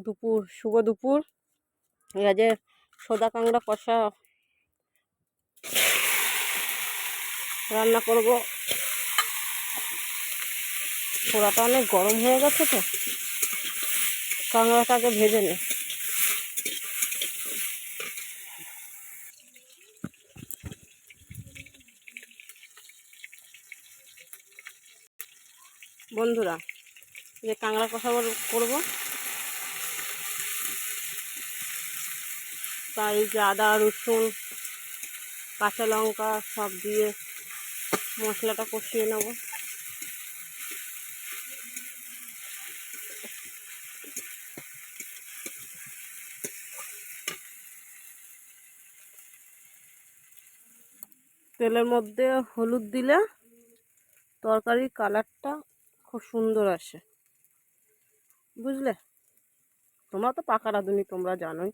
দুপুর, শুভ দুপুর। এই যে সোদা কাঁকড়া কষা রান্না করব। পোড়াটা অনেক গরম হয়ে গেছে তো, কাঁকড়াটাকে ভেজে নে। বন্ধুরা, যে কাঁকড়া কষা করবো, তাই যে আদা রসুন কাঁচা লঙ্কা সব দিয়ে মশলাটা কষিয়ে নেব। তেলের মধ্যে হলুদ দিলে তরকারির কালারটা খুব সুন্দর আসে, বুঝলে? তোমরা তো পাকা রাঁধুনি, তোমরা জানোই।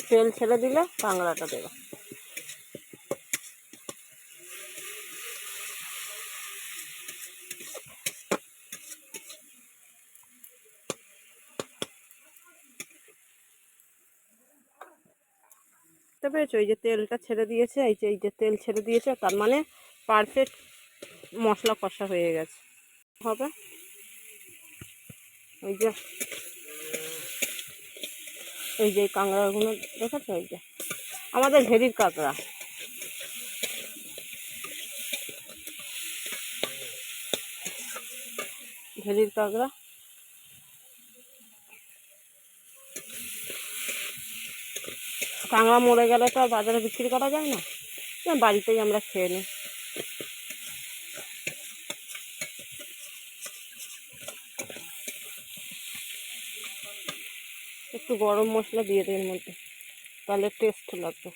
তেল ছেড়ে দিলে কাঁকড়াটা দেবো। বুঝতে পেরেছো? এই যে তেলটা ছেড়ে দিয়েছে, এই যে তেল ছেড়ে দিয়েছে, তার মানে পারফেক্ট মশলা কষা হয়ে গেছে। হবে এই যে কাঁকড়াগুলো দেখেছো, এই যে আমাদের ভেরির কাঁকড়া। ভেরির কাঁকড়া কাঁকড়া মরে গেলে তো আর বাজারে বিক্রি করা যায় না, বাড়িতেই আমরা খেয়ে নিই। একটু গরম মশলা দিয়ে দিই এর মধ্যে, তাহলে টেস্ট লাগবে।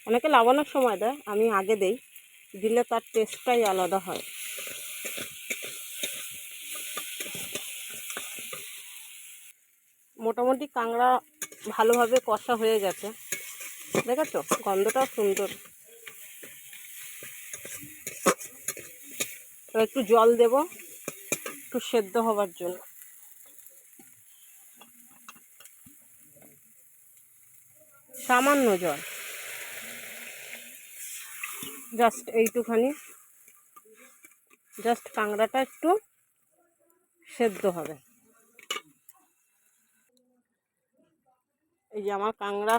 অনেকে লাগানোর সময় দেয়, আমি আগে দেই, দিলে তার টেস্টটাই আলাদা হয়। মোটামুটি কাঁকড়া ভালোভাবে কষা হয়ে গেছে, দেখেছো? গন্ধটাও সুন্দর। একটু জল দেব একটু সেদ্ধ হবার জন্য। সামান্য জল, জাস্ট এইটুখানি, জাস্ট কাঁকড়াটা একটু সেদ্ধ হবে। এই যে আমার কাঁকড়া